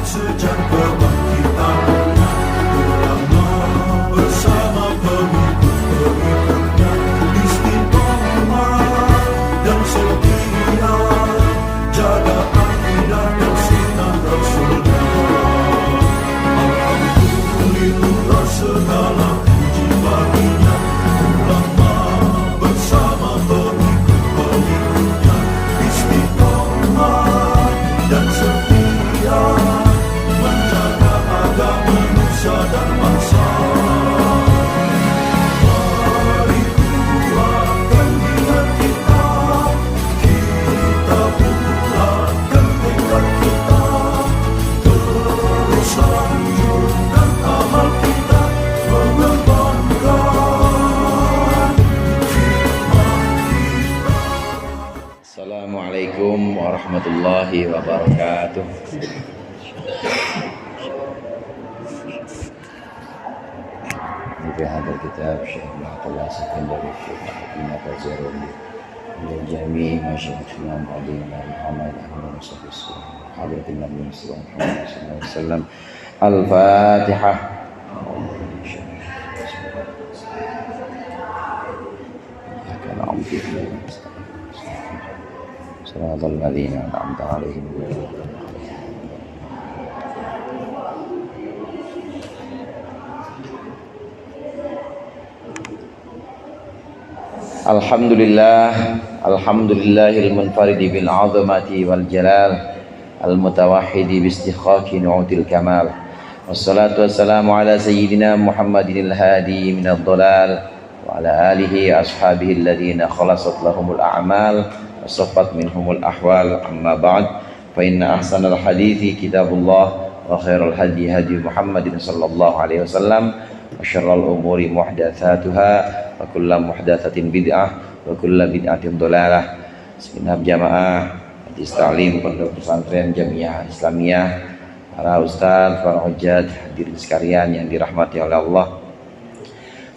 sejak kebangkitan ulama bersama pengikut-pengikutnya istiqomah dan setia jaga akidah dan sunnah Rasulullah. Alhamdulillah segala puji baginya ulama bersama pengikut-pengikutnya istiqomah dan setia menjaga agama nusa dan bangsa. Mari kuatkan niat kita, kita bulatkan tekad kita, terus lanjutkan amal kita, mengembangkan hikmah kita. Assalamualaikum warahmatullahi wabarakatuh. Di hadal kitab Syekh Muhammad Sekandari Syekh Fazarul Jami Masyaikh Nabi Muhammad Ahmad Sallallahu Hadratin Nabi Sallallahu Alaihi Wasallam. Al-Fatihah. Siratal ladzina an'amta 'alaihim. Alhamdulillahil munfaridi bil 'azamati wal jalal al mutawahhidi bi istikhaqi nu'util kamal. Wassalatu wassalamu ala sayyidina Muhammadinil hadi minadh dhalal wa ala alihi ashabihi alladhina khalasat lahumul a'mal wa saffat minhumul ahwal. Amma ba'd, fa inna ahsanal hadithi kitabullah wa khairal hadi hadi Muhammadin sallallahu alaihi wasallam wa syarrul umuri muhdatsatuha wa kullu muhdatsatin bid'ah wa kullu bid'atin dhalalah. Segenap jamaah Majlis Ta'lim Pondok Pesantren Jamiah Islamiyah, para ustaz, para hujjat, hadirin sekalian yang dirahmati oleh Allah.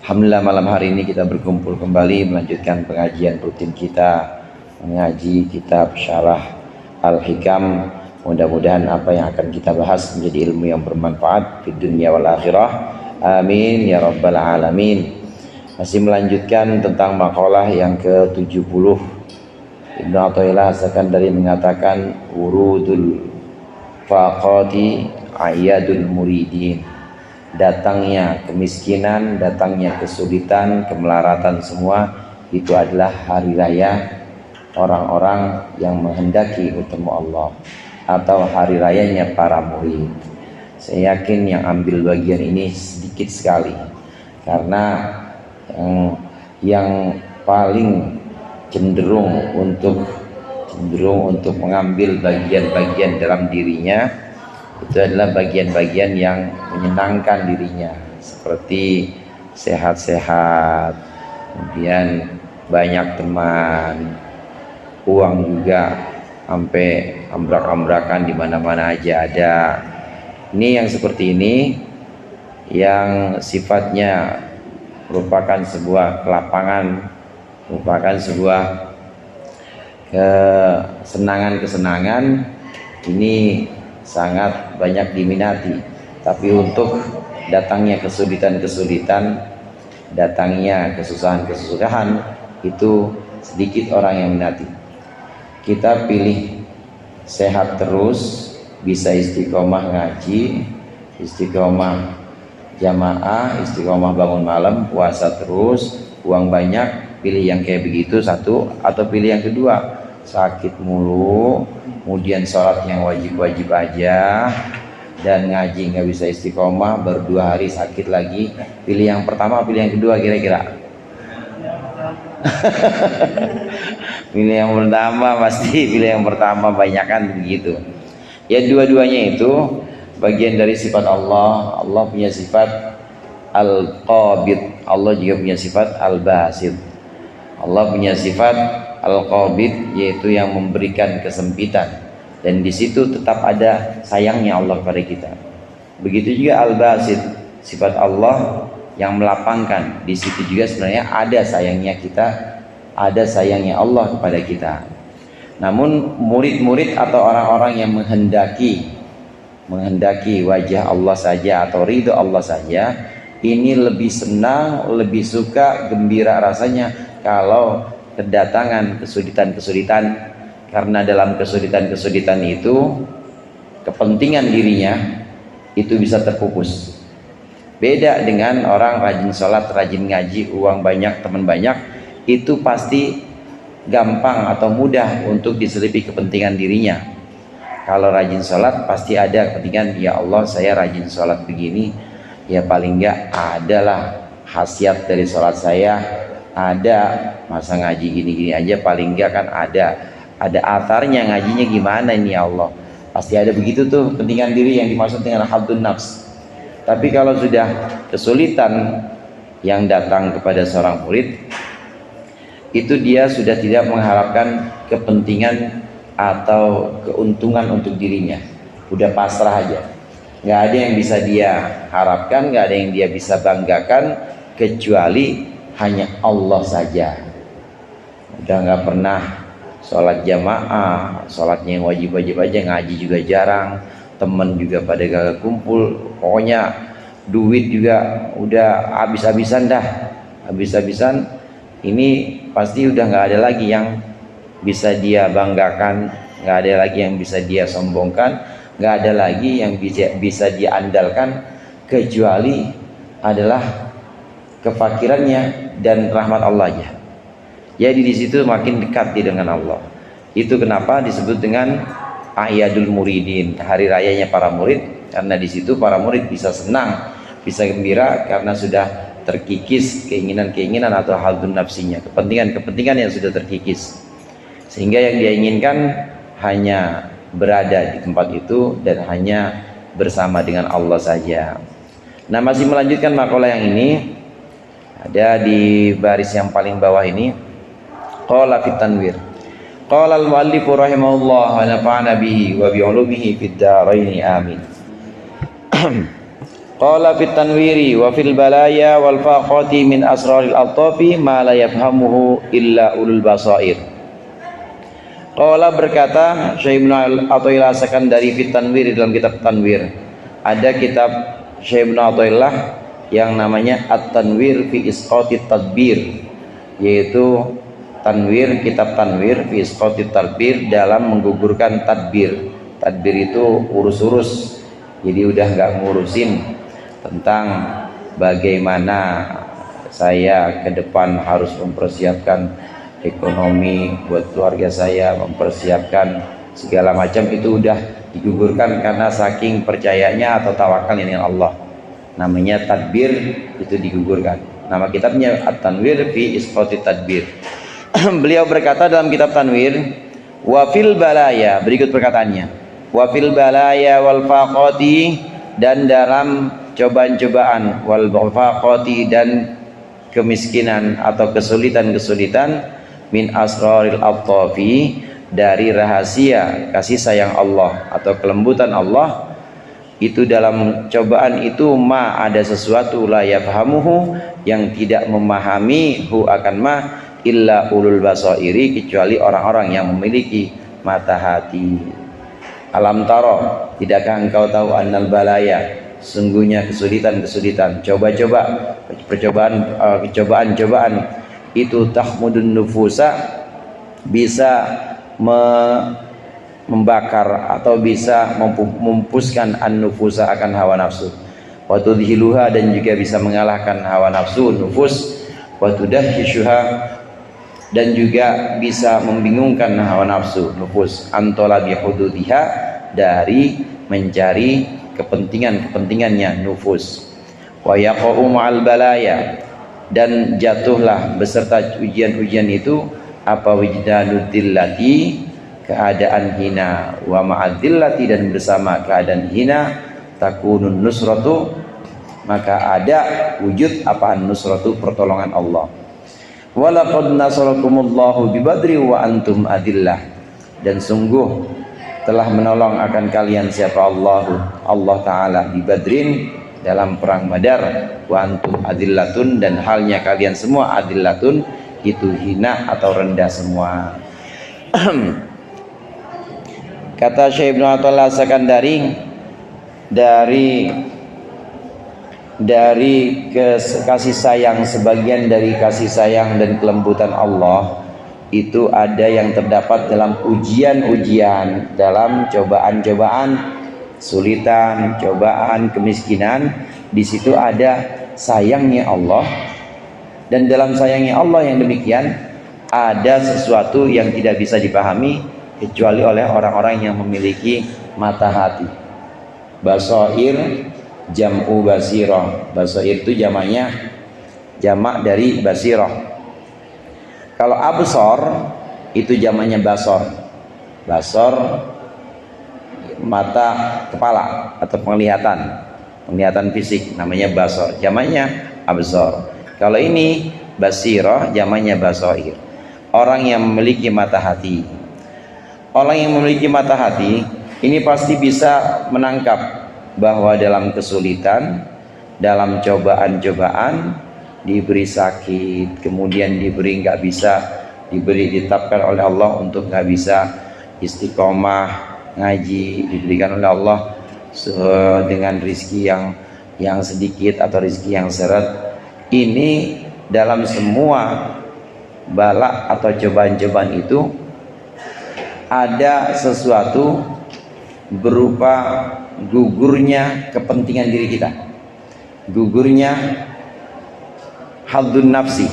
Alhamdulillah, malam hari ini kita berkumpul kembali melanjutkan pengajian rutin kita, mengaji kitab Syarah Al-Hikam. Mudah-mudahan apa yang akan kita bahas menjadi ilmu yang bermanfaat di dunia wal akhirah. Amin ya rabbal alamin. Masih melanjutkan tentang makalah yang ke-70. Ibnu Athaillah As-Sakandari mengatakan urudul faqati ayadul muridin. Datangnya kemiskinan, datangnya kesulitan, kemelaratan semua itu adalah hari raya orang-orang yang menghendaki bertemu Allah atau hari rayanya para murid. Saya yakin yang ambil bagian ini sedikit sekali, karena yang paling cenderung untuk mengambil bagian-bagian dalam dirinya itu adalah bagian-bagian yang menyenangkan dirinya, seperti sehat-sehat, kemudian banyak teman, uang juga sampai ambrak-ambrakan di mana-mana aja ada. Ini yang seperti ini yang sifatnya merupakan sebuah kelapangan, merupakan sebuah kesenangan-kesenangan, ini sangat banyak diminati. Tapi untuk datangnya kesulitan-kesulitan, datangnya kesusahan-kesusahan, itu sedikit orang yang minati. Kita pilih sehat terus, bisa istiqomah ngaji, istiqomah jamaah, istiqomah bangun malam, puasa terus, uang banyak, pilih yang kayak begitu satu, atau pilih yang kedua, sakit mulu, kemudian sholat yang wajib-wajib aja, dan ngaji nggak bisa istiqomah, baru 2 hari sakit lagi. Pilih yang pertama, pilih yang kedua kira-kira? Pilih yang pertama, pasti pilih yang pertama, banyakan begitu. Ya, dua-duanya itu bagian dari sifat Allah. Allah punya sifat Al-Qabid, Allah juga punya sifat Al-Basid. Allah punya sifat Al-Qabid, yaitu yang memberikan kesempitan, dan di situ tetap ada sayangnya Allah kepada kita. Begitu juga Al-Basid, sifat Allah yang melapangkan, di situ juga sebenarnya ada sayangnya kita, ada sayangnya Allah kepada kita. Namun murid-murid atau orang-orang yang menghendaki menghendaki wajah Allah saja atau ridho Allah saja, ini lebih senang, lebih suka, gembira rasanya kalau kedatangan kesulitan-kesulitan, karena dalam kesulitan-kesulitan itu kepentingan dirinya itu bisa terpupus. Beda dengan orang rajin sholat, rajin ngaji, uang banyak, teman banyak, itu pasti gampang atau mudah untuk diselipi kepentingan dirinya. Kalau rajin sholat pasti ada kepentingan, ya Allah saya rajin sholat begini, ya paling enggak adalah khasiat dari sholat saya, ada masa ngaji gini-gini aja paling enggak kan ada atharnya, ngajinya gimana ini ya Allah, pasti ada begitu tuh kepentingan diri yang dimaksud dengan haddun nafs. Tapi kalau sudah kesulitan yang datang kepada seorang murid, itu dia sudah tidak mengharapkan kepentingan atau keuntungan untuk dirinya, udah pasrah aja, nggak ada yang bisa dia harapkan, nggak ada yang dia bisa banggakan kecuali hanya Allah saja. Udah nggak pernah sholat jamaah, sholatnya yang wajib-wajib aja, ngaji juga jarang, temen juga pada gak kumpul, pokoknya duit juga udah habis-habisan dah, habis-habisan. Ini pasti udah nggak ada lagi yang bisa dia banggakan, nggak ada lagi yang bisa dia sombongkan, nggak ada lagi yang bisa dia andalkan kecuali adalah kefakirannya dan rahmat Allah aja. Jadi di situ makin dekat dia dengan Allah. Itu kenapa disebut dengan A'yadul Muridin, hari rayanya para murid, karena di situ para murid bisa senang, bisa gembira karena sudah terkikis keinginan-keinginan atau haddun nafsinya, kepentingan-kepentingan yang sudah terkikis, sehingga yang dia inginkan hanya berada di tempat itu dan hanya bersama dengan Allah saja. Nah, masih melanjutkan makalah yang ini, ada di baris yang paling bawah ini, qala fit tanwir, qala al-muallif rahimahullah wa nafa'ana bihi wa bi 'ulumihi fid dharain amin. Qala fit tanwiri wa fil balaya wal faqati min asraril altafi ma la yafhamuhu illa ulul basair. Qala berkata Syekh Ibnu Athaillah Sakandari fit tanwir, dalam kitab Tanwir. Ada kitab Syekh Ibnu Athaillah yang namanya At-Tanwir fi Isqatit Tadbir, yaitu Tanwir, kitab Tanwir fi Isqatit Tadbir, dalam menggugurkan tadbir. Tadbir itu urus-urus, jadi udah nggak ngurusin tentang bagaimana saya ke depan harus mempersiapkan ekonomi buat keluarga saya, mempersiapkan segala macam, itu udah digugurkan karena saking percayanya atau tawakalnya dengan Allah. Namanya tadbir, itu digugurkan. Nama kitabnya At-Tanwir fi Isqatit Tadbir. Beliau berkata dalam kitab Tanwir, wa fil balaya, berikut perkataannya, wa fil balaya wal faqati, dan dalam cobaan-cobaan, wal faqati, dan kemiskinan atau kesulitan-kesulitan, min asraril altafi, dari rahasia kasih sayang Allah atau kelembutan Allah, itu dalam cobaan itu ma, ada sesuatu la yafhamuhu, yang tidak memahami hu akan ma, illa ulul basairi, kecuali orang-orang yang memiliki mata hati. Alam taro, tidakkah engkau tahu annal balaya, sungguhnya kesulitan-kesulitan, cobaan-cobaan itu tahmudun nufusa, bisa membakar atau bisa memupuskan an-nufusa, akan hawa nafsu, wa tudhiluha, dan juga bisa mengalahkan hawa nafsu nufus, wa tudahhishuha, dan juga bisa membingungkan hawa nafsu nufus, antolabi hududiha, dari mencari kepentingannya nufus, wa yaqa'u ma'al balaya, dan jatuhlah beserta ujian-ujian itu apa, wijdanudillati, keadaan hina, wa ma'adzillati, dan bersama keadaan hina, takunun nusratu, maka ada wujud apaan nusratu, pertolongan Allah. Walaqad nasarakumullahu bi Badri wa antum adillah, dan sungguh telah menolong akan kalian siapa Allah Ta'ala di Badrin, dalam perang Badar, wa antum adillatun, dan halnya kalian semua adillatun, itu hina atau rendah semua. Kata Syekh Ibnu Athaillah Sakandari, dari kasih sayang, sebagian dari kasih sayang dan kelembutan Allah itu ada yang terdapat dalam ujian-ujian, dalam cobaan-cobaan, kesulitan, cobaan, kemiskinan. Di situ ada sayangnya Allah, dan dalam sayangnya Allah yang demikian ada sesuatu yang tidak bisa dipahami kecuali oleh orang-orang yang memiliki mata hati. Basair jam'u basirah. Basair itu jamak dari basirah. Kalau absor itu jamaknya basor. Basor mata kepala atau penglihatan fisik, namanya basor, jamaknya absor. Kalau ini basirah, jamaknya basair. Orang yang memiliki mata hati. Orang yang memiliki mata hati ini pasti bisa menangkap bahwa dalam kesulitan, dalam cobaan-cobaan, diberi sakit, kemudian ditetapkan oleh Allah untuk nggak bisa istiqomah ngaji, diberikan oleh Allah dengan rizki yang sedikit atau rizki yang seret. Ini dalam semua bala atau cobaan-cobaan itu ada sesuatu berupa gugurnya kepentingan diri kita, gugurnya haddun nafsi.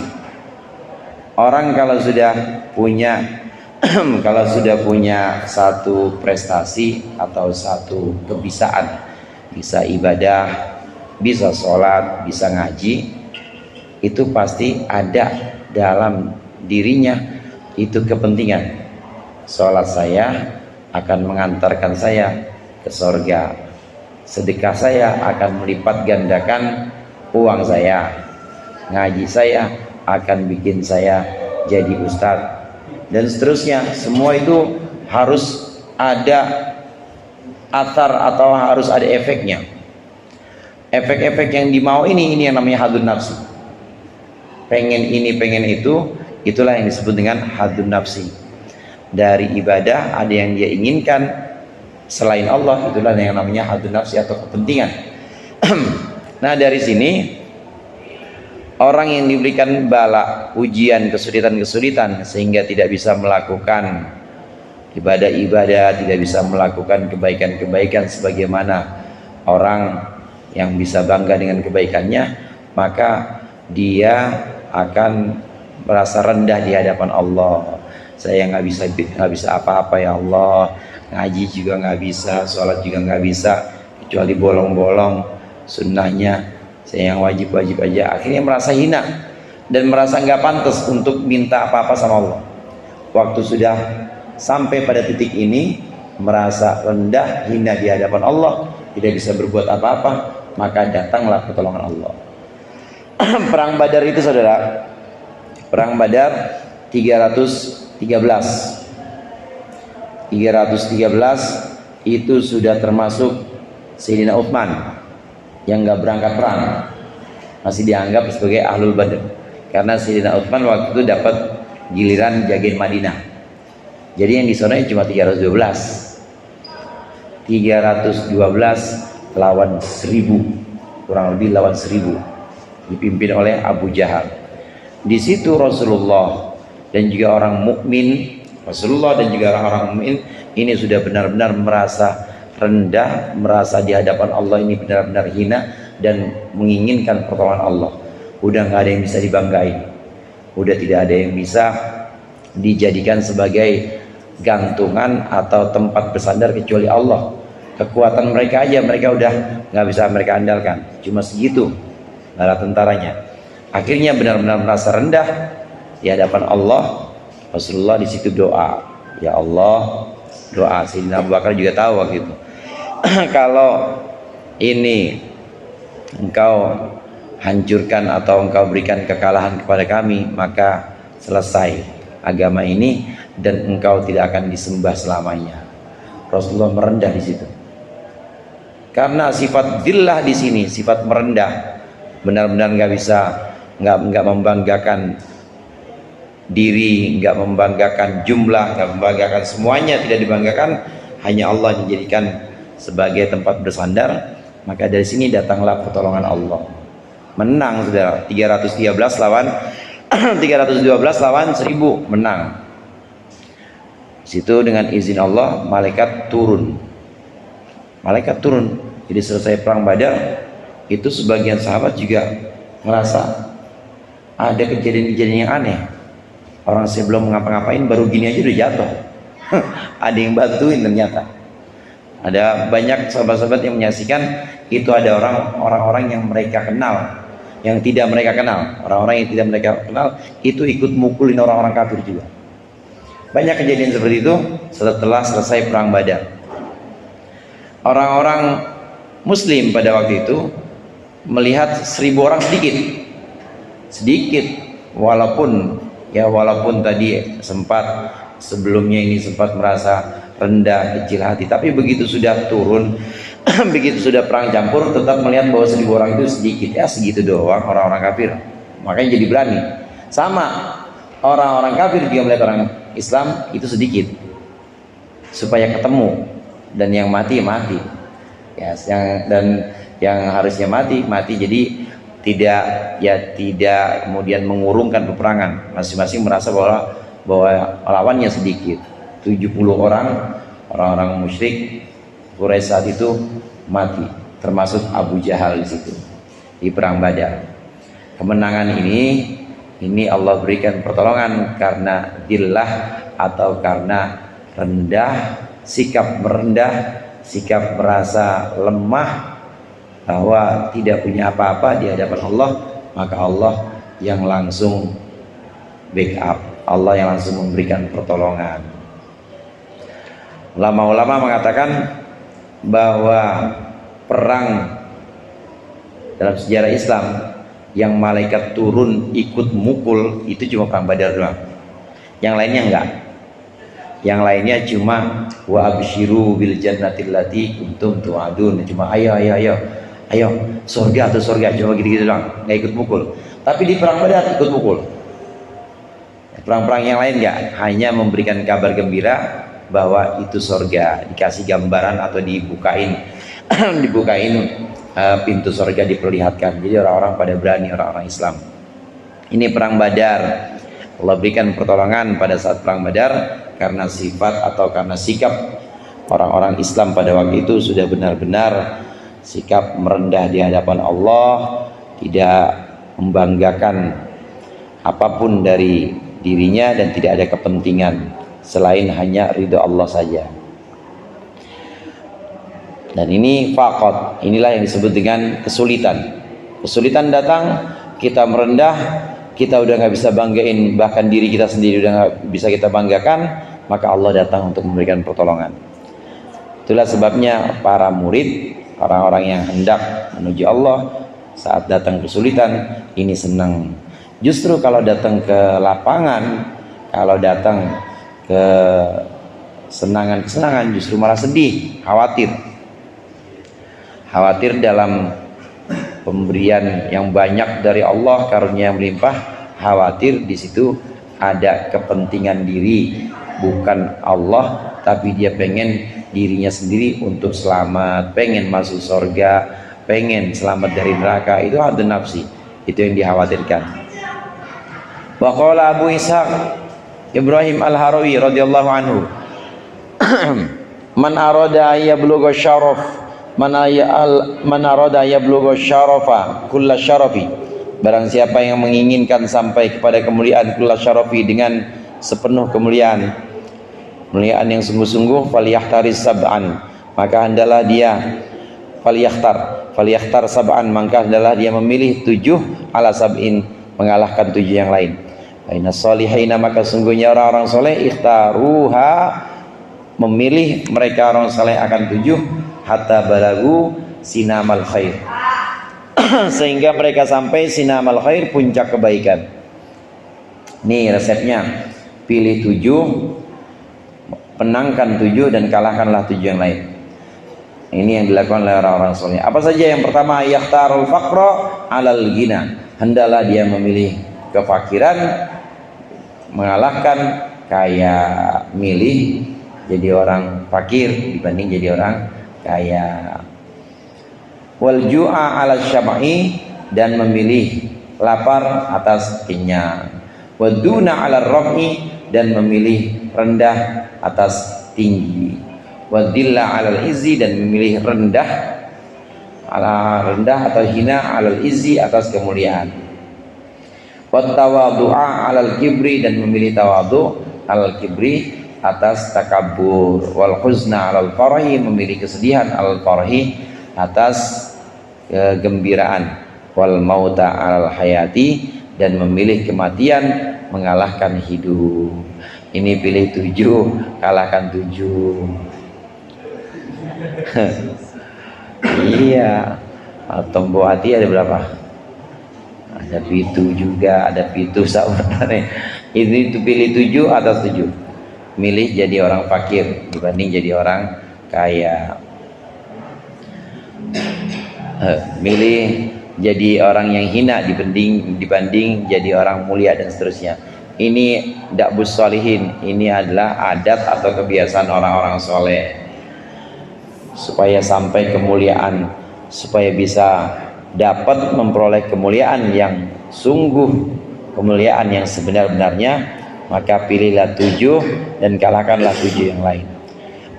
Orang kalau sudah punya satu prestasi atau satu kebisaan, bisa ibadah, bisa sholat, bisa ngaji, itu pasti ada dalam dirinya itu kepentingan. Sholat saya akan mengantarkan saya ke sorga, sedekah saya akan melipat gandakan uang saya, ngaji saya akan bikin saya jadi ustadz, dan seterusnya. Semua itu harus ada athar atau harus ada efeknya. Efek-efek yang dimau ini yang namanya hadun nafsi. Pengen ini, pengen itu, itulah yang disebut dengan hadun nafsi. Dari ibadah ada yang dia inginkan selain Allah, itulah yang namanya hadun nafsi atau kepentingan. Nah, dari sini orang yang diberikan bala, ujian, kesulitan-kesulitan sehingga tidak bisa melakukan ibadah-ibadah, tidak bisa melakukan kebaikan-kebaikan sebagaimana orang yang bisa bangga dengan kebaikannya, maka dia akan merasa rendah di hadapan Allah. Saya nggak bisa apa-apa ya Allah, ngaji juga nggak bisa, sholat juga nggak bisa, kecuali bolong-bolong sunnahnya. Saya yang wajib-wajib aja. Akhirnya merasa hina dan merasa nggak pantas untuk minta apa-apa sama Allah. Waktu sudah sampai pada titik ini, merasa rendah, hina di hadapan Allah, tidak bisa berbuat apa-apa, maka datanglah pertolongan Allah. Perang Badar itu, saudara, perang Badar 313 itu sudah termasuk Sayyidina Utsman yang nggak berangkat perang, masih dianggap sebagai ahlul Badar karena Sayyidina Utsman waktu itu dapat giliran jagain Madinah. Jadi yang disonai cuma 312 lawan 1000, kurang lebih lawan 1000, dipimpin oleh Abu Jahal. Di situ Rasulullah dan juga orang mukmin, Rasulullah dan juga orang-orang mukmin ini sudah benar-benar merasa rendah, merasa di hadapan Allah ini benar-benar hina dan menginginkan pertolongan Allah. Udah nggak ada yang bisa dibanggain, udah tidak ada yang bisa dijadikan sebagai gantungan atau tempat bersandar kecuali Allah. Kekuatan mereka aja mereka udah nggak bisa mereka andalkan, cuma segitu bala tentaranya. Akhirnya benar-benar merasa rendah di hadapan Allah. Rasulullah di situ doa, ya Allah, doa. Sayyidina Abu Bakar juga tahu waktu itu. Kalau ini engkau hancurkan atau engkau berikan kekalahan kepada kami, maka selesai agama ini dan engkau tidak akan disembah selamanya. Rasulullah merendah di situ. Karena sifat dhillah di sini, sifat merendah, benar-benar nggak membanggakan diri, nggak membanggakan jumlah, nggak membanggakan semuanya, tidak dibanggakan, hanya Allah yang dijadikan sebagai tempat bersandar, maka dari sini datanglah pertolongan Allah. Menang saudara, 313 lawan 312 lawan 1000, menang. Situ dengan izin Allah malaikat turun. Malaikat turun. Jadi selesai perang Badar, itu sebagian sahabat juga merasa ada kejadian-kejadian yang aneh. Orang sebelum ngapa-ngapain baru gini aja udah jatuh. Ada yang bantuin ternyata. Ada banyak sahabat-sahabat yang menyaksikan itu ada orang-orang yang mereka kenal, yang tidak mereka kenal. Orang-orang yang tidak mereka kenal itu ikut mukulin orang-orang kafir juga. Banyak kejadian seperti itu setelah selesai perang Badar. Orang-orang Muslim pada waktu itu melihat 1000 orang sedikit, walaupun tadi sebelumnya ini sempat merasa rendah, kecil hati, tapi begitu sudah turun begitu sudah perang campur, tetap melihat bahwa 1000 orang itu sedikit, ya segitu doang orang-orang kafir, makanya jadi berani. Sama orang-orang kafir juga melihat orang Islam itu sedikit, supaya ketemu, dan yang mati ya, yang harusnya mati, jadi tidak kemudian mengurungkan peperangan. Masing-masing merasa bahwa lawannya sedikit. 70 orang musyrik Quraisy saat itu mati, termasuk Abu Jahal di situ di perang Badar. Kemenangan ini Allah berikan pertolongan karena dillah atau karena sikap merendah, sikap merasa lemah bahwa tidak punya apa-apa di hadapan Allah, maka Allah yang langsung backup, Allah yang langsung memberikan pertolongan. Ulama-ulama mengatakan bahwa perang dalam sejarah Islam yang malaikat turun ikut mukul itu cuma perang Badar doang. Yang lainnya enggak. Yang lainnya cuma wa absyiru bil jannatil lati kuntum tu'adun, cuma ayo surga atau surga, cuma gitu-gitu doang, enggak ikut mukul. Tapi di perang Badar ikut mukul. Perang-perang yang lain enggak, hanya memberikan kabar gembira bahwa itu surga, dikasih gambaran atau dibukain pintu surga diperlihatkan. Jadi orang-orang pada berani, orang-orang Islam. Ini perang Badar. Allah berikan pertolongan pada saat perang Badar karena sifat atau karena sikap orang-orang Islam pada waktu itu sudah benar-benar sikap merendah di hadapan Allah, tidak membanggakan apapun dari dirinya dan tidak ada kepentingan selain hanya ridho Allah saja. Dan ini faqat, inilah yang disebut dengan kesulitan. Kesulitan datang, kita merendah, kita udah nggak bisa banggain, bahkan diri kita sendiri udah nggak bisa kita banggakan, maka Allah datang untuk memberikan pertolongan. Itulah sebabnya para murid, orang-orang yang hendak menuju Allah, saat datang kesulitan ini senang. Justru kalau datang ke lapangan, kalau datang ke kesenangan justru malah sedih, khawatir dalam pemberian yang banyak dari Allah, karunia yang melimpah, khawatir di situ ada kepentingan diri, bukan Allah, tapi dia pengen dirinya sendiri untuk selamat, pengen masuk surga, pengen selamat dari neraka. Itu hawa nafsi, itu yang dikhawatirkan. Wa qala Abu Ishaq Ibrahim Al-Harawi radhiyallahu anhu, man arada yablugha syaraf, man arada yablugha syarafa kulla syarafi, barang siapa yang menginginkan sampai kepada kemuliaan kulla syarafi, dengan sepenuh kemuliaan yang sungguh-sungguh, falyahtari sab'an, maka hendaklah dia falyakhtar sab'an, maka hendaklah dia memilih 7 ala sab'in, mengalahkan 7 yang lain. Aina salihina, maka sungguhnya orang-orang soleh, ikhtaruha, memilih mereka orang soleh akan 7, hatta balagu sinamal khair, sehingga mereka sampai sinamal khair, puncak kebaikan. Nih resepnya, pilih 7, menangkan 7 dan kalahkanlah 7 yang lain. Ini yang dilakukan oleh orang-orang soleh. Apa saja? Yang pertama, yakhtarul faqra alal ghina, hendaklah dia memilih kefakiran, mengalahkan kayak milih jadi orang fakir dibanding jadi orang kaya. Wal ju'a 'ala syab'i, dan memilih lapar atas kenyang. Waduna 'ala raf'i, dan memilih rendah atas tinggi. Wadilla 'alal izzi, dan memilih rendah atau hina 'alal izzi, atas kemuliaan. Wattawadu'a 'alal kibri, dan memilih tawadu 'alal kibri, atas takabur. Wal huzna 'alal farahi, memilih kesedihan 'alal farahi, atas kegembiraan. Wal mauta 'alal hayati, dan memilih kematian mengalahkan hidup. Ini pilih 7, kalahkan 7. Iya, tombol hati ada berapa? Ada pitu juga, ada pitu sebenarnya. Ini itu pilih 7 atas 7. Milih jadi orang fakir dibanding jadi orang kaya. Milih jadi orang yang hina dibanding jadi orang mulia, dan seterusnya. Ini da'bus sholihin, ini adalah adat atau kebiasaan orang-orang soleh, supaya sampai kemuliaan, supaya bisa dapat memperoleh kemuliaan yang sungguh, kemuliaan yang sebenar-benarnya, maka pilihlah 7 dan kalahkanlah 7 yang lain.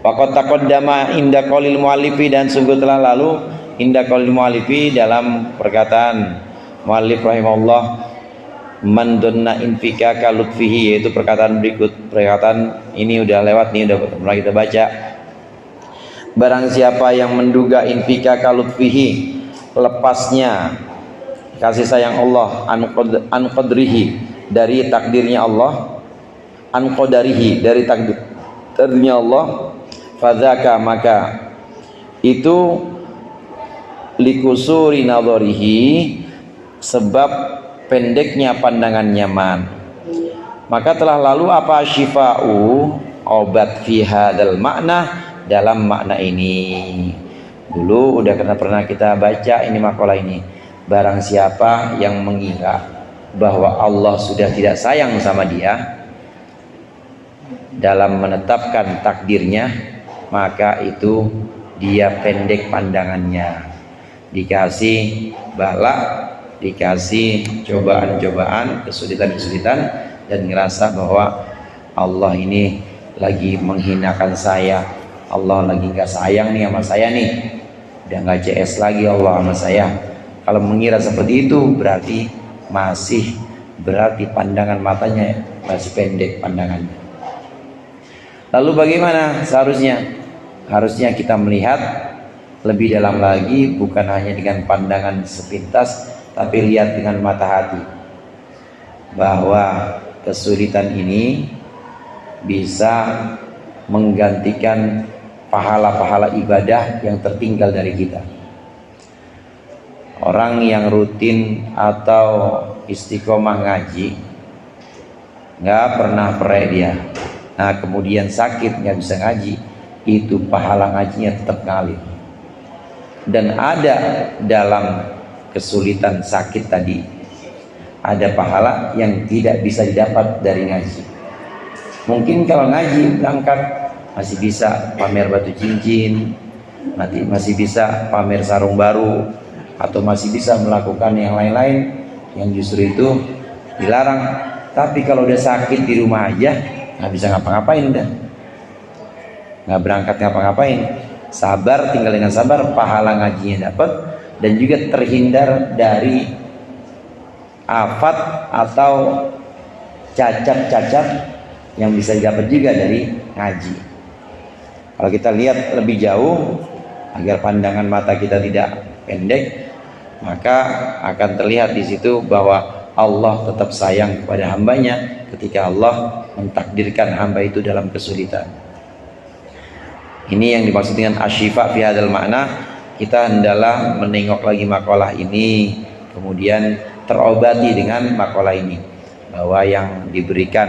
Faqad taqaddama inda qaulil muallifi, dan sungguh telah lalu inda qaulil muallifi, dalam perkataan muallif rahimahullah, man dhanna infika lutfihi, yaitu perkataan berikut. Perkataan ini udah lewat nih, udah pernah kita baca. Barang siapa yang menduga infika lutfihi, lepasnya kasih sayang Allah, an qadrihi, dari takdirnya Allah, an qadarihi, dari takdirnya Allah, fadzaka, maka itu likusuri nadharihi, sebab pendeknya pandangan nyaman. Maka telah lalu apa syifa'u, obat fi hadzal makna, dalam makna ini. Dulu udah pernah kita baca ini makalah ini. Barang siapa yang mengira bahwa Allah sudah tidak sayang sama dia dalam menetapkan takdirnya, maka itu dia pendek pandangannya. Dikasih bala, dikasih cobaan-cobaan, kesulitan-kesulitan, dan ngerasa bahwa Allah ini lagi menghinakan saya, Allah lagi nggak sayang nih sama saya nih, udah nggak CS lagi Allah sama saya. Kalau mengira seperti itu berarti pandangan matanya masih pendek pandangannya. Lalu bagaimana seharusnya? Harusnya kita melihat lebih dalam lagi, bukan hanya dengan pandangan sepintas, tapi lihat dengan mata hati, bahwa kesulitan ini bisa menggantikan pahala-pahala ibadah yang tertinggal dari kita. Orang yang rutin atau istiqomah ngaji, nggak pernah pere dia, nah kemudian sakit nggak bisa ngaji, itu pahala ngajinya tetap ngalir. Dan ada dalam kesulitan sakit tadi, ada pahala yang tidak bisa didapat dari ngaji. Mungkin kalau ngaji berangkat masih bisa pamer batu cincin, masih bisa pamer sarung baru, atau masih bisa melakukan yang lain-lain yang justru itu dilarang. Tapi kalau udah sakit di rumah aja nggak bisa ngapa-ngapain, udah nggak berangkat ngapa-ngapain. Sabar, tinggal dengan sabar, pahala ngajinya dapat, dan juga terhindar dari afat atau cacat-cacat yang bisa didapat juga dari ngaji. Kalau kita lihat lebih jauh, agar pandangan mata kita tidak pendek, maka akan terlihat di situ bahwa Allah tetap sayang kepada hambanya ketika Allah mentakdirkan hamba itu dalam kesulitan. Ini yang dimaksud dengan asyifa fi hadzal makna. Kita hendaklah menengok lagi makalah ini, kemudian terobati dengan makalah ini, bahwa yang diberikan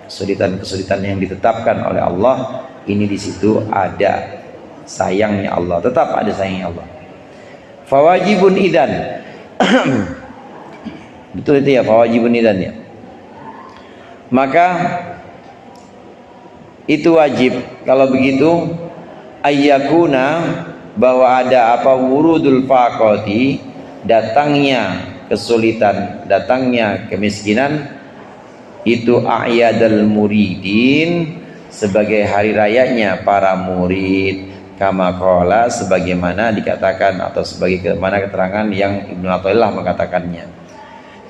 kesulitan-kesulitan yang ditetapkan oleh Allah ini, di situ ada sayangnya Allah, tetap ada sayangnya Allah. Fawajibun idan betul itu ya, fawajibun idan ya. Maka itu wajib kalau begitu, ayyakuna bahwa ada apa wurudul faqati, datangnya kesulitan, datangnya kemiskinan, itu a'yadal muridin, sebagai hari rayanya para murid, kama qala, sebagaimana dikatakan atau sebagaimana keterangan yang Ibnu Athaillah mengatakannya.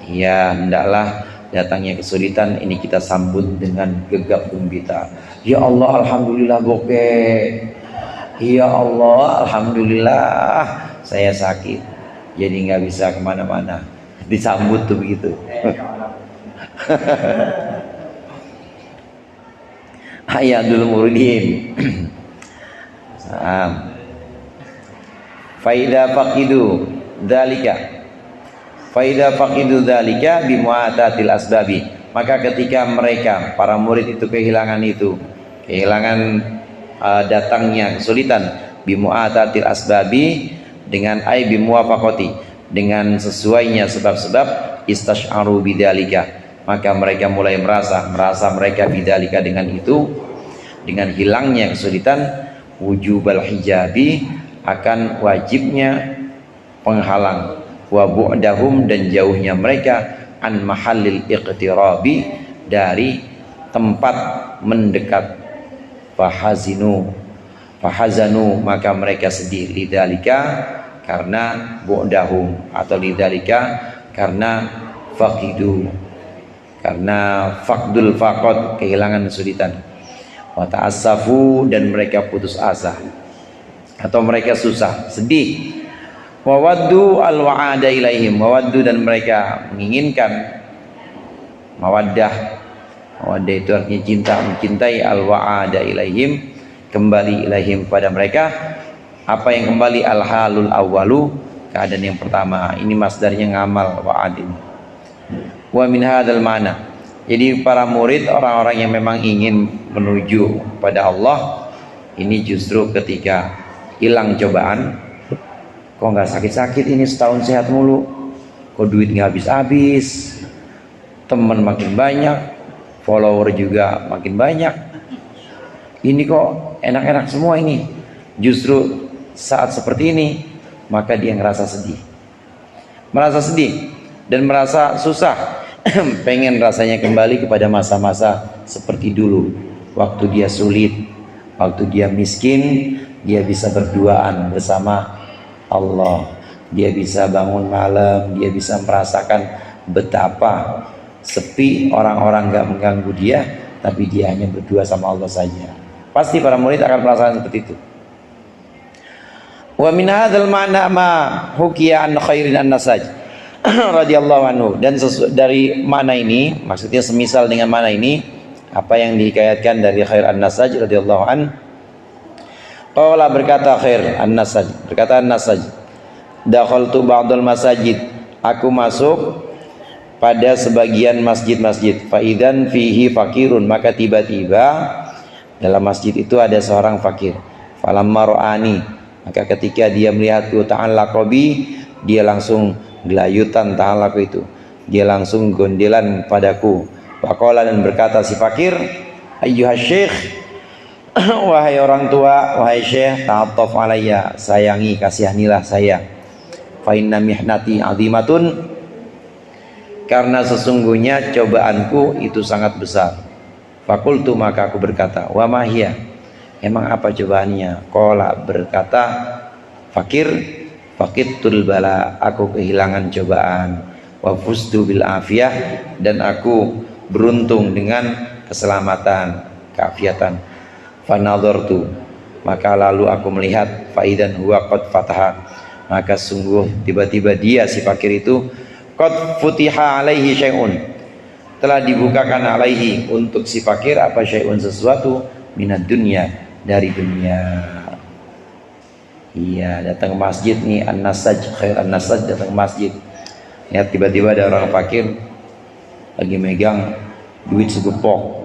Ya, hendaklah datangnya kesulitan ini kita sambut dengan gegap gembira. Ya Allah, alhamdulillah bokeh. Ya Allah, alhamdulillah saya sakit, jadi nggak bisa kemana-mana. Disambut tuh begitu. Ayadul muridin. Faida faqidu dzalika, faida faqidu dzalika bimuatatil asbabi, maka ketika mereka para murid itu kehilangan datangnya kesulitan, bimuatatil asbabi, dengan ai bimuwafaqati, dengan sesuainya sebab-sebab, istasy'aru bidzalika, maka mereka mulai merasa mereka bidzalika, dengan itu, dengan hilangnya kesulitan, wujubal hijabi, akan wajibnya penghalang, wa bu'dahum, dan jauhnya mereka, an mahallil iqtirabi, dari tempat mendekat, fahazanu, maka mereka sedih, lidzalika, karena bu'dahum, atau lidzalika, karena faqidu, karena faqdul faqad, kehilangan kesulitan, wa ta'assafu, dan mereka putus asa atau mereka susah, sedih, wa waddu al-wa'ada ilaihim, mawaddu, dan mereka menginginkan, mawaddah itu artinya cinta, mencintai, al-wa'ada ilaihim, kembali ilaihim pada mereka. Apa yang kembali? Al-halul awwalu, keadaan yang pertama. Ini masdarnya ngamal, wa'adin. Wa min hadzal ma'na, jadi para murid, orang-orang yang memang ingin menuju pada Allah, ini justru ketika hilang cobaan, kok nggak sakit-sakit ini, setahun sehat mulu, kok duit nggak habis-habis, teman makin banyak, follower juga makin banyak, ini kok enak-enak semua ini. Justru saat seperti ini, maka dia merasa sedih dan merasa susah. Pengen rasanya kembali kepada masa-masa seperti dulu, waktu dia sulit, waktu dia miskin, dia bisa berduaan bersama Allah, dia bisa bangun malam, dia bisa merasakan betapa sepi, orang-orang gak mengganggu dia, tapi dia hanya berdua sama Allah saja. Pasti para murid akan merasakan seperti itu. Wa min hadzal ma'na ma hukiya an khairin an-nasaj radhiyallahu anhu, dan dari makna ini, maksudnya semisal dengan makna ini, apa yang dihikayatkan dari Khair an-Nasaj radhiyallahu an, qala, berkata Khair an-Nasaj, dakhaltu ba'dal masajid, aku masuk pada sebagian masjid-masjid, faidan fihi fakirun, maka tiba-tiba dalam masjid itu ada seorang fakir, falamma ra'ani, maka ketika dia melihatku, ta'allaqo bi, dia langsung gelayutan, ta'allaqo itu, dia langsung gondelan padaku, faqala, dan berkata si fakir, ayyuhas syekh, wahai orang tua, wahai syekh, ta'attaf alayya, sayangi, kasihanilah saya, fa inna mihnati azimatun, karena sesungguhnya cobaanku itu sangat besar. Fakultu, maka aku berkata, wa mahia, emang apa cobaannya? Qala, berkata fakir, faqittul bala, aku kehilangan cobaan, wa fustu bil afiyah, dan aku beruntung dengan keselamatan, keafiatan. Fanadhartu, maka lalu aku melihat, faidan huwa qad fataha, maka sungguh tiba-tiba dia si fakir itu, qad futiha alaihi syai'un, telah dibukakan alaihi, untuk si fakir, apa syai'un, sesuatu, minad dunya, dari dunia. Iya, datang ke masjid nih, an-Nasaj, Khair an-Nasaj datang ke masjid, ya, tiba-tiba ada orang fakir lagi megang duit segepok,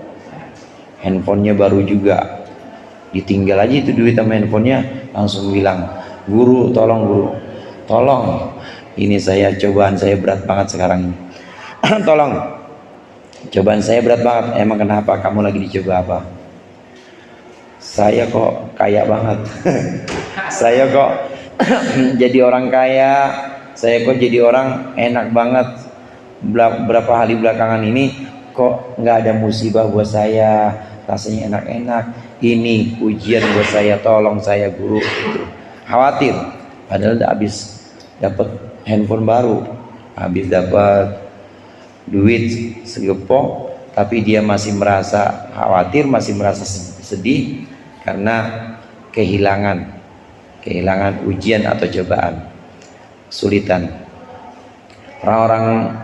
handphonenya baru juga, ditinggal aja itu duit sama handphonenya, langsung bilang, guru, tolong, ini saya, cobaan saya berat banget sekarang ini. Tolong, cobaan saya berat banget. Emang kenapa? Kamu lagi dicoba apa? Saya kok kaya banget. Saya kok jadi orang kaya, saya kok jadi orang enak banget. Berapa hari belakangan ini kok nggak ada musibah buat saya, rasanya enak-enak. Ini ujian buat saya, tolong saya guru. Gitu. Khawatir, padahal udah habis dapat handphone baru, habis dapat duit segepok, tapi dia masih merasa khawatir, masih merasa sedih karena kehilangan ujian atau cobaan, kesulitan. Orang-orang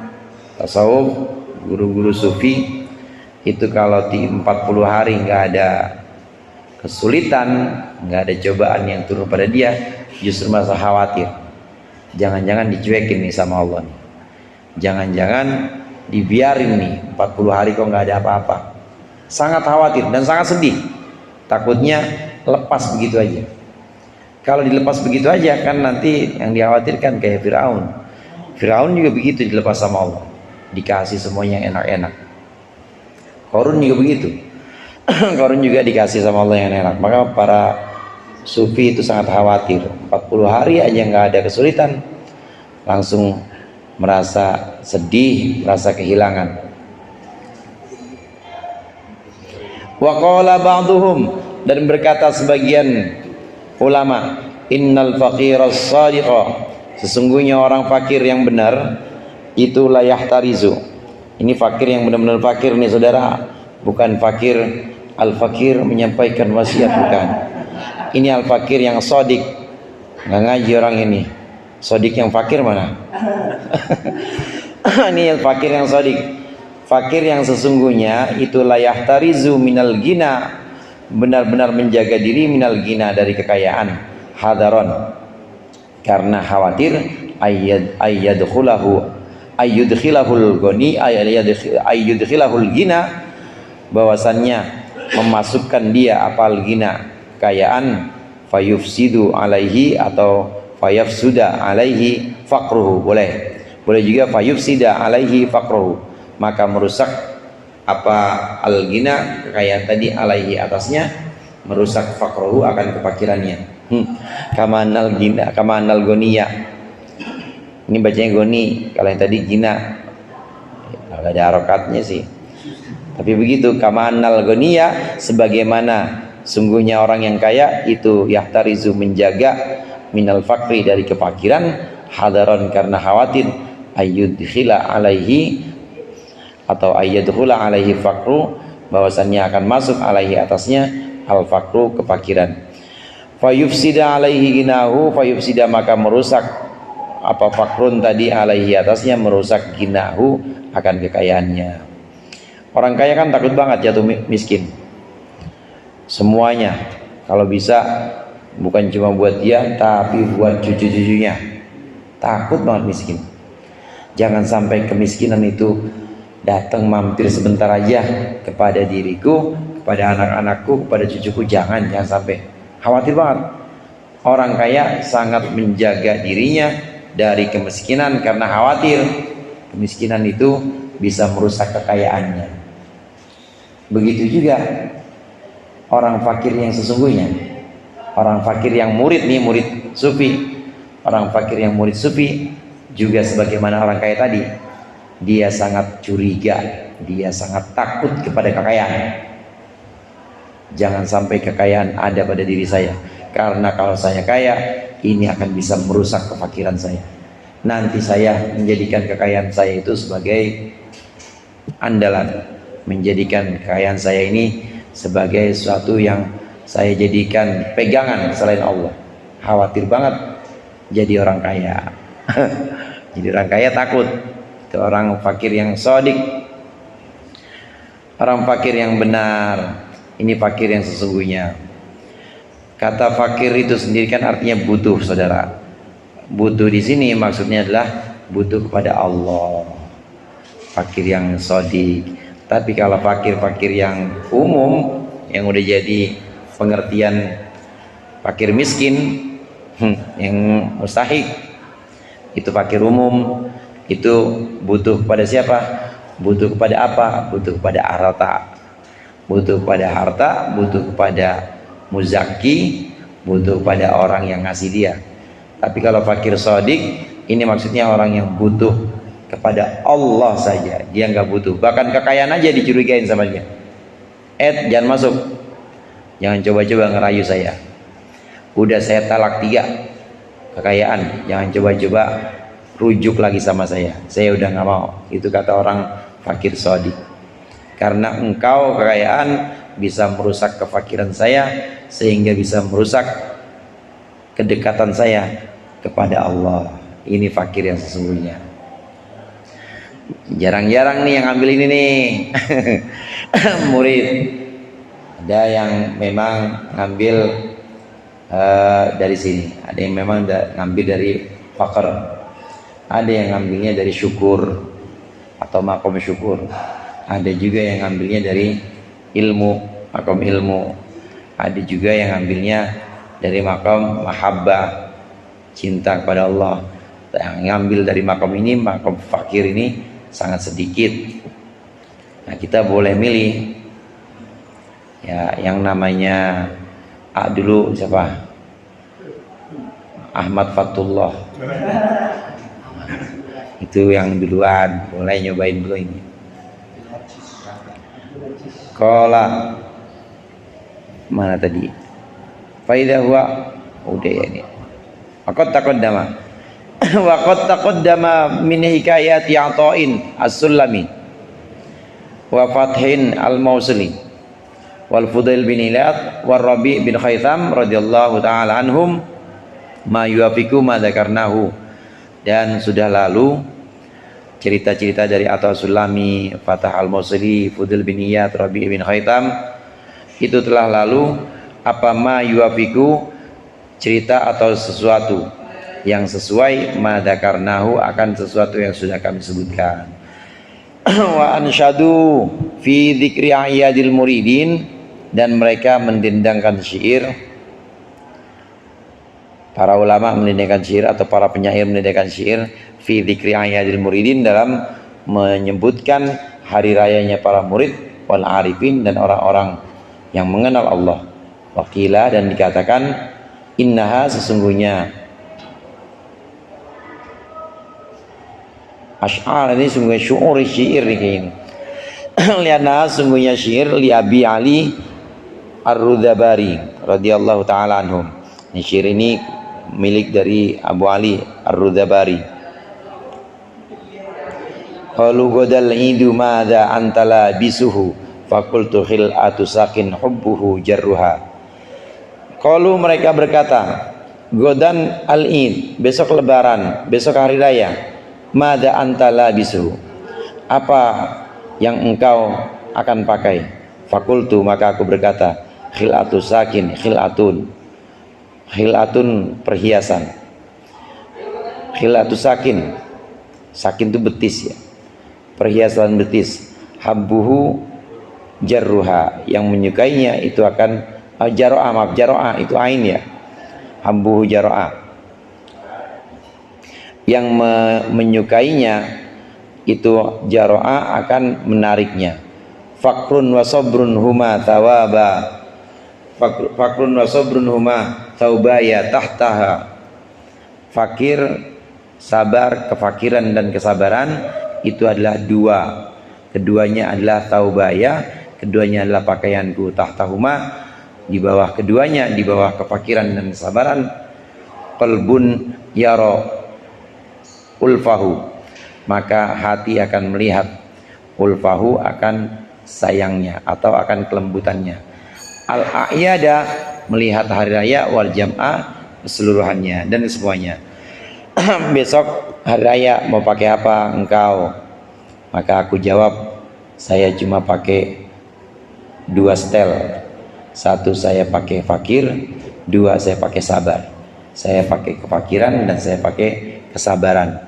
tasawuf, guru-guru sufi itu kalau di 40 hari nggak ada kesulitan, nggak ada cobaan yang turun pada dia, justru merasa khawatir. Jangan-jangan dicuekin nih sama Allah nih. Jangan-jangan dibiarin nih 40 hari kok nggak ada apa-apa. Sangat khawatir dan sangat sedih. Takutnya lepas begitu aja. Kalau dilepas begitu aja kan nanti yang dikhawatirkan kayak Firaun. Firaun juga begitu, dilepas sama Allah, dikasih semuanya yang enak-enak. Qarun juga begitu. Qarun juga dikasih sama Allah yang enak. Maka para sufi itu sangat khawatir. 40 hari aja nggak ada kesulitan, langsung merasa sedih, merasa kehilangan. Wa qala ba'duhum, dan berkata sebagian ulama, innal faqiras sadiqa, sesungguhnya orang fakir yang benar itu la yahtarizu. Ini fakir yang benar-benar fakir nih saudara, bukan fakir al-fakir menyampaikan wasiat, bukan. Ini al-fakir yang sodik, nggak ngaji orang ini. Sodik yang fakir mana? Ini al-fakir yang sodik, fakir yang sesungguhnya itu la yahtarizu minal gina, benar-benar menjaga diri minal gina, dari kekayaan, hadaron, karena khawatir ayyudkhilahul goni ayyudkhilahul gina, bahwasannya memasukkan dia apal gina, kekayaan, fayufsidu alaihi atau fayafsuda alaihi faqruhu, boleh juga fayufsida alaihi faqruhu, maka merusak apa al-gina, kekayaan tadi, alaihi atasnya, merusak faqruhu akan kefakirannya. Kamanal gina, kamanal goniya, ini bacanya goni, kalau yang tadi gina nggak ada harokatnya sih, tapi begitu. Kamanal goniya, sebagaimana sungguhnya orang yang kaya itu yahtarizu, menjaga, minal fakri, dari kefakiran, hadaron, karena khawatir, ayyudkhila alaihi atau ayyadkhula alaihi faqru, bahwasannya akan masuk alaihi atasnya al faqru, kefakiran. Fayufsida alaihi ginahu, fayufsida, maka merusak apa fakrun tadi, alaihi atasnya, merusak ginahu, akan kekayaannya. Orang kaya kan takut banget jatuh miskin. Semuanya kalau bisa, bukan cuma buat dia tapi buat cucu-cucunya. Takut banget miskin. Jangan sampai kemiskinan itu datang mampir sebentar aja kepada diriku, kepada anak-anakku, kepada cucuku. Jangan sampai. Khawatir banget. Orang kaya sangat menjaga dirinya dari kemiskinan karena khawatir kemiskinan itu bisa merusak kekayaannya. Begitu juga orang fakir yang sesungguhnya, orang fakir yang murid nih, murid sufi. Orang fakir yang murid sufi juga sebagaimana orang kaya tadi, dia sangat curiga, dia sangat takut kepada kekayaan. Jangan sampai kekayaan ada pada diri saya, karena kalau saya kaya, ini akan bisa merusak kefakiran saya. Nanti saya menjadikan kekayaan saya itu sebagai andalan, menjadikan kekayaan saya ini sebagai sesuatu yang saya jadikan pegangan selain Allah. Khawatir banget jadi orang kaya. Jadi orang kaya takut. Itu orang fakir yang sodik, orang fakir yang benar. Ini fakir yang sesungguhnya. Kata fakir itu sendiri kan artinya butuh, saudara. Butuh di sini maksudnya adalah butuh kepada Allah. Fakir yang sodik. Tapi kalau fakir-fakir yang umum, yang udah jadi pengertian fakir miskin, yang mustahik, itu fakir umum. Itu butuh kepada siapa? Butuh kepada apa? Butuh kepada harta. Butuh kepada harta, butuh kepada muzaki, butuh pada orang yang ngasih dia. Tapi kalau fakir sodik, ini maksudnya orang yang butuh kepada Allah saja, dia nggak butuh. Bahkan kekayaan aja dicurigain sama dia. Jangan masuk, jangan coba-coba ngerayu saya. Udah saya talak 3 kekayaan, jangan coba-coba rujuk lagi sama saya udah nggak mau. Itu kata orang fakir sodik. Karena engkau kekayaan bisa merusak kefakiran saya, sehingga bisa merusak kedekatan saya kepada Allah. Ini fakir yang sesungguhnya. Jarang-jarang nih yang ambil ini nih. Murid ada yang memang ngambil dari sini, ada yang memang ngambil dari fakir, ada yang ngambilnya dari syukur atau makom syukur, ada juga yang ngambilnya dari ilmu, makom ilmu, ada juga yang ngambilnya dari makom mahabbah, cinta kepada Allah. Yang ngambil dari makom ini, makom fakir ini sangat sedikit. Nah, kita boleh milih ya, yang namanya dulu siapa? Ahmad Fatullah. Itu yang duluan, boleh nyobain dulu ini. Qala mana tadi? Faida huwa udah ya ini. Waqad taqaddama min hikayati Ata'in As-Sulami wa Fathin Al-Mausili wal Fudail bin Iyad wal Rabi' bin Khaytham radhiyallahu taala anhum ma yuafiqu ma dzakarnahu. Dan sudah lalu cerita-cerita dari Ata Sulami, Fatah Al-Mausili, Fudail bin Iyad, Rabi' bin Khaytham itu telah lalu. Apa ma yuafiqu, cerita atau sesuatu yang sesuai ma dzakarnahu, akan sesuatu yang sudah kami sebutkan. Wa ansyadu fi dzikri a'yadil muridin, dan mereka mendendangkan syair, para ulama mendendangkan syair atau para penyair mendendangkan syair fi dzikri a'yadil muridin, dalam menyebutkan hari rayanya para murid, wal arifin, dan orang-orang yang mengenal Allah. Wakila, dan dikatakan innaha, sesungguhnya asy'ar ini sungguh syu'ur syair ini. Lianna, sungguhnya syair li Abi Ali Ar-Rudzabari radhiyallahu taala anhum. Ini syair ini milik dari Abu Ali Ar-Rudzabari. Qalu godal idu madza antala bisuhu faqultu khil'atu sakin hubbuhu jarruha. Qalu, mereka berkata, godan al-id, besok lebaran, besok hari raya, madza antala bisuhu, apa yang engkau akan pakai? Fakultu, maka aku berkata, khil'atu sakin, khil'atun perhiasan, khil'atu sakin, sakin itu betis ya, perhiasan betis, habbuhu jarruha, yang menyukainya itu akan jaro'ah itu ain ya, habbuhu jaro'ah, yang menyukainya itu jaro'ah akan menariknya. Fakrun wa sabrun huma thawaba, fakrun wa sabrun huma thawbaya tahtaha. Fakir, sabar, kefakiran dan kesabaran itu adalah dua, keduanya adalah taubaya, keduanya adalah pakaianku, tahtahuma, di bawah keduanya, di bawah kefakiran dan kesabaran. Qalbun yara ulfahu, maka hati akan melihat ulfahu, akan sayangnya atau akan kelembutannya. Al-a'yada, melihat hari raya, wal jam'ah, keseluruhannya dan semuanya. Besok hari raya mau pakai apa engkau? Maka aku jawab, saya cuma pakai 2 setel. 1 saya pakai fakir, 2 saya pakai sabar. Saya pakai kefakiran dan saya pakai kesabaran.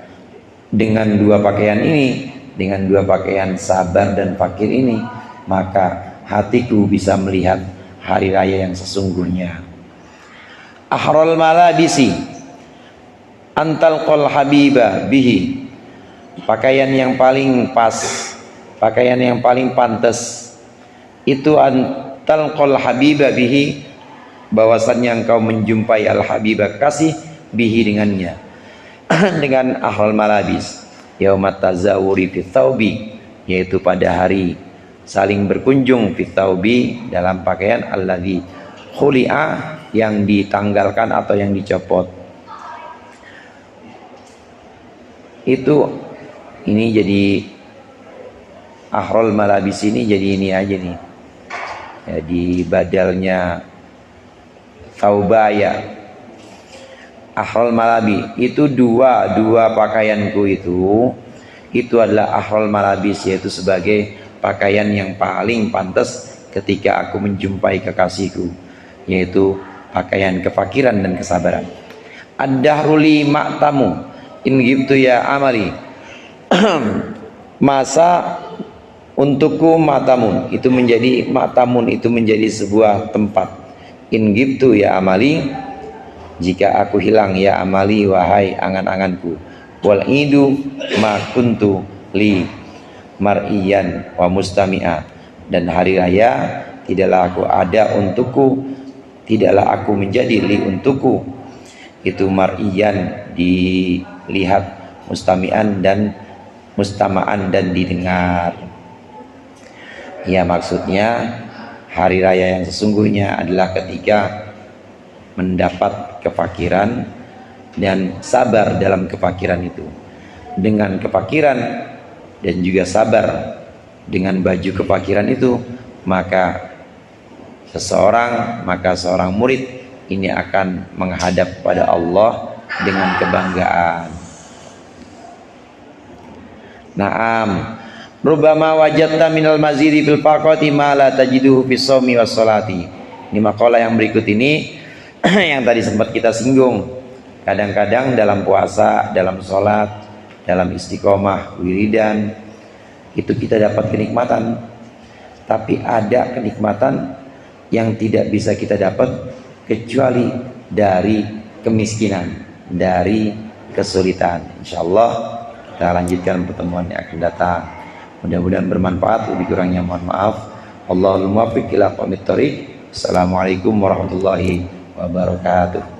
Dengan 2 pakaian ini, dengan 2 pakaian sabar dan fakir ini, maka hatiku bisa melihat hari raya yang sesungguhnya. Ahral malabisi antal qol habiba bihi, pakaian yang paling pas, pakaian yang paling pantas itu antal qol habiba bihi, bahwasannya engkau menjumpai al-habibah kasih bihi dengannya dengan ahlul malabis yaumat tazawuri fi thawbi, yaitu pada hari saling berkunjung fi thawbi dalam pakaian alladzi khuli'a, yang ditanggalkan atau yang dicopot. Itu ini jadi ahlul malabis ini jadi ini aja nih. Jadi badalnya Taubaya. Ahlul malabi itu dua pakaianku itu adalah ahlul malabis, yaitu sebagai pakaian yang paling pantas ketika aku menjumpai kekasihku, yaitu pakaian kefakiran dan kesabaran. Ad-dahruli ma'tamu in ghibtu ya amali. Masa untukku ma'tamun, itu menjadi sebuah tempat. In ghibtu ya amali, jika aku hilang ya amali, wahai angan-anganku. Wal idu ma kuntu li mar'iyan wa mustami'a, dan hari raya tidaklah aku ada untukku, tidaklah aku menjadi li untukku, itu mar'iyan dilihat, mustami'an dan mustama'an dan didengar. Ya, maksudnya hari raya yang sesungguhnya adalah ketika mendapat kefakiran dan sabar dalam kefakiran itu. Dengan kefakiran dan juga sabar dengan baju kefakiran itu, maka seorang murid ini akan menghadap pada Allah dengan kebanggaan. Naam, rubbama wajadta minal mazidi fil faqati ma la tajiduhu fis shaumi was salati. Ini makalah yang berikut ini yang tadi sempat kita singgung. Kadang-kadang dalam puasa, dalam sholat, dalam istiqomah, wiridan, itu kita dapat kenikmatan. Tapi ada kenikmatan yang tidak bisa kita dapat kecuali dari kemiskinan, dari kesulitan. Insyaallah kita lanjutkan pertemuan yang akan datang. Mudah-mudahan bermanfaat. Lebih kurangnya mohon maaf. Allahul muwaffiq ila aqwamit thoriq. Assalamualaikum warahmatullahi wabarakatuh.